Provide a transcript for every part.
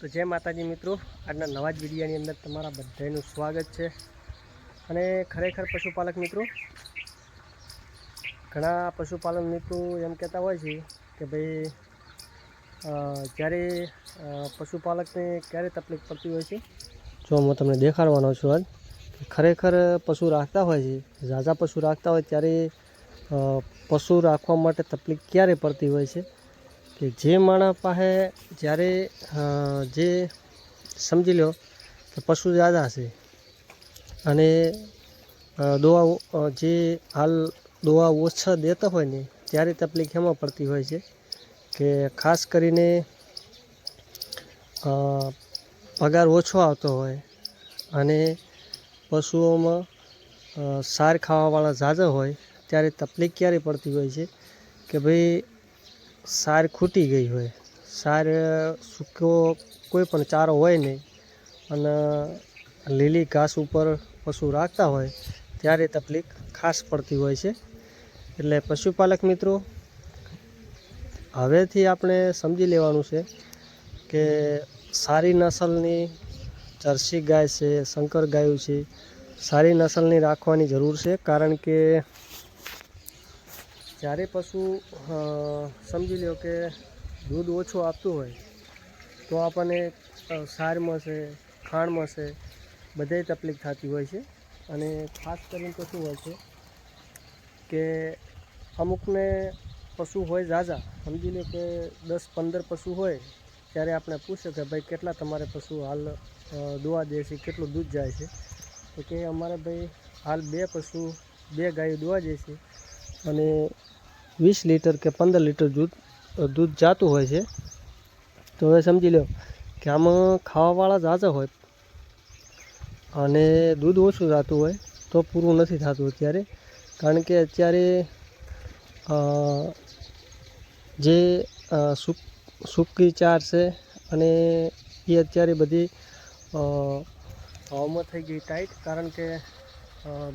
તો જય માતાજી મિત્રો, આજના નવા જ વિડીયોની અંદર તમારા બધાનું સ્વાગત છે। અને ખરેખર પશુપાલક મિત્રો, ઘણા પશુપાલન મિત્રો એમ કહેતા હોય છે કે ભાઈ જ્યારે પશુપાલકને ક્યારે તકલીફ પડતી હોય છે। જો હું તમને દેખાડવાનો છું આજ ખરેખર પશુ રાખતા હોય છે, ઝાઝા પશુ રાખતા હોય ત્યારે પશુ રાખવા માટે તકલીફ ક્યારે પડતી હોય છે કે જે માણસ પાસે જ્યારે જે સમજી લો કે પશુ ઝાઝા છે અને દવા જે હાલ દવા ઓછા દેતા હોય ને ત્યારે તકલીફ એમાં પડતી હોય છે કે ખાસ કરીને પગાર ઓછો આવતો હોય અને પશુઓમાં સાર ખાવાવાળા ઝાઝા હોય ત્યારે તકલીફ ક્યારે પડતી હોય છે કે ભાઈ સાર ખૂટી ગઈ હોય, સાર સૂકો કોઈ પણ ચારો હોય નહીં અને લીલી ઘાસ ઉપર પશુ રાખતા હોય ત્યારે તકલીફ ખાસ પડતી હોય છે। એટલે પશુપાલક મિત્રો, હવેથી આપણે સમજી લેવાનું છે કે સારી નસલની જર્સી ગાય છે, શંકર ગાયું છે, સારી નસલની રાખવાની જરૂર છે। કારણ કે જ્યારે પશુ સમજી લો કે દૂધ ઓછું આપતું હોય તો આપણને સારમાં છે, ખાણમાં છે, બધે તકલીફ થતી હોય છે। અને ખાસ કરીને તો શું હોય છે કે અમુકને પશુ હોય ઝાઝા, સમજી લો કે 10-15 પશુ હોય ત્યારે આપણે પૂછે કે ભાઈ કેટલા તમારે પશુ હાલ દોવા દે છે, કેટલું દૂધ જાય છે, તો કે અમારે ભાઈ હાલ 2 ગાયો દોવા દે છે અને 20 લીટર કે 15 લીટર દૂધ જાતું હોય છે। તો હવે સમજી લો કે આમાં ખાવાવાળા ઝાઝા હોય અને દૂધ ઓછું જતું હોય તો પૂરું નથી થતું અત્યારે। કારણ કે અત્યારે જે સૂકી ચાર છે અને એ અત્યારે બધી ભાવમાં થઈ ગઈ ટાઈટ, કારણ કે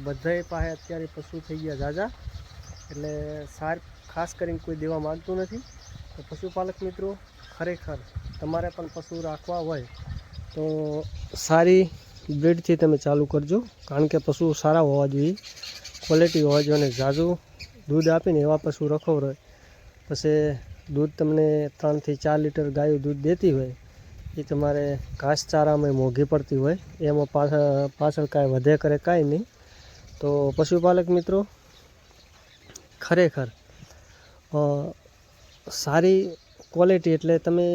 બધાય પાસે અત્યારે પશુ થઈ ગયા ઝાઝા, એટલે સાર ખાસ કરીને કોઈ દેવા માગતું નથી। તો પશુપાલક મિત્રો, ખરેખર તમારે પણ પશુ રાખવા હોય તો સારી બ્રીડથી તમે ચાલુ કરજો। કારણ કે પશુ સારા હોવા જોઈએ, ક્વોલિટી હોવા જોઈએ અને ઝાઝું દૂધ આપીને એવા પશુ રખો પછી દૂધ તમને 3 થી 4 લીટર ગાયો દૂધ દેતી હોય એ તમારે ઘાસચારામાં મોંઘી પડતી હોય, એમાં પાછળ કાંઈ વધે કરે કાંઈ નહીં। તો પશુપાલક મિત્રો, ખરેખર સારી ક્વોલિટી એટલે તમે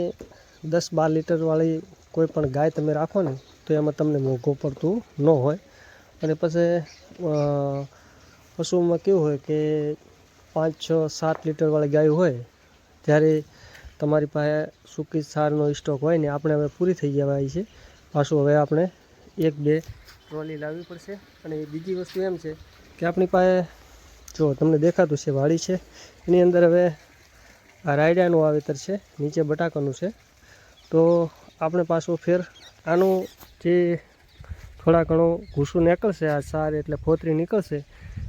10-12 લીટરવાળી કોઈ પણ ગાય તમે રાખો ને તો એમાં તમને મોંઘું પડતું ન હોય। અને પછી પશુમાં કેવું હોય કે 5-6-7 લીટરવાળી ગાય હોય ત્યારે તમારી પાસે સૂકી સારનો સ્ટોક હોય ને આપણે હવે પૂરી થઈ જવાય છે, પાછું હવે આપણે 1-2 ટ્રોલી લાવવી પડશે। અને બીજી વસ્તુ એમ છે કે આપણી પાસે જો તમને દેખાતું છે વાડી છે, એની અંદર હવે આ રાયડાનું વાવેતર છે, નીચે બટાકાનું છે, તો આપણે પાછું ફેર આનું જે થોડા ઘણું ભૂસું નીકળશે, આ સાર એટલે ફોતરી નીકળશે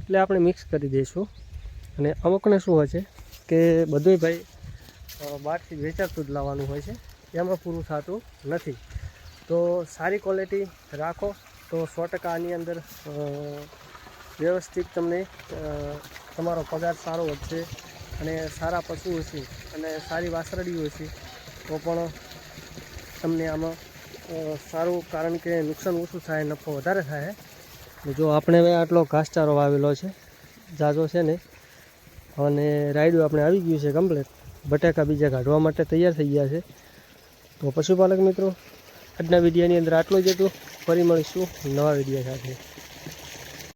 એટલે આપણે મિક્સ કરી દઈશું। અને અમુકને શું હોય છે કે બધુંય ભાઈ બહારથી વેચાતું જ લાવવાનું હોય છે, એમાં પૂરું થતું નથી। તો સારી ક્વોલિટી રાખો તો 100% આની અંદર વ્યવસ્થિત તમને તમારો પગાર સારો વધશે અને સારા પશુ હશે અને સારી વાસરડીઓ હશે તો પણ તમને આમાં સારું, કારણ કે નુકસાન ઓછું થાય, નફો વધારે થાય। જો આપણે હવે આટલો ઘાસચારો વાવેલો છે, ઝાઝો છે ને, અને રાયડું આપણે આવી ગયું છે કમ્પ્લીટ, બટાકા બીજા કાઢવા માટે તૈયાર થઈ ગયા છે। તો પશુપાલક મિત્રો, આજના વિડીયોની અંદર આટલું જ હતું, ફરી મળીશું નવા વિડીયો સાથે।